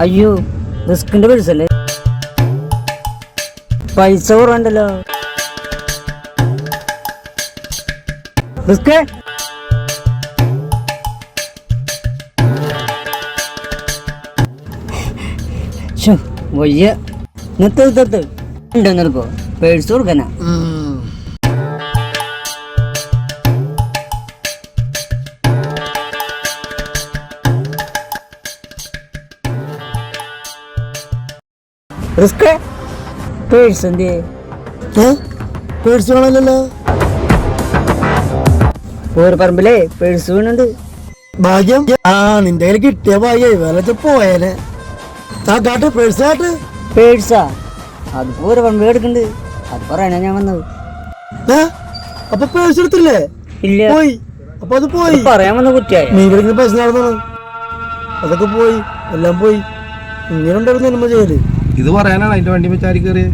അയ്യോ റിസ്കിന്റെ പേഴ്സല്ലേ, പൈസ കുറവുണ്ടല്ലോ. റിസ്ക് വയ്യ നിർത്ത് ഉണ്ടോ പേഴ്സ് കൊടുക്കാനാ. റിസ്ക് പേഴ്സ് എന്ത് പേഴ്സ് കാണാനല്ലോ. പോരപ്പറമ്പിലേ പേഴ്സ് വീണുണ്ട്. ഭാഗ്യം നിന്റെ കയ്യിൽ കിട്ടിയ ഭാഗ്യ വെള്ളത്തിൽ പോയേനെ. കാട്ട് പേഴ്സ് കാട്ട്. പേഴ്സാ അത് പോരപ്പറമ്പ് എടുക്കണ്ട്, അത് പറയാനാ ഞാൻ വന്നത്. അപ്പൊ പേഴ്സ് എടുത്തില്ലേ? ഇല്ല പോയി. അപ്പൊ അത് പോയി പറയാൻ വന്ന കുറ്റിയായ നീ പഠിക്കുന്ന പൈസ നടന്നത് അതൊക്കെ പോയി, എല്ലാം പോയി. ഇങ്ങനെ ഉണ്ടായിരുന്നു ജയില്. ഇത് പറയാനാണ് അതിന്റെ വണ്ടി വെച്ചാരി കയറിയത്.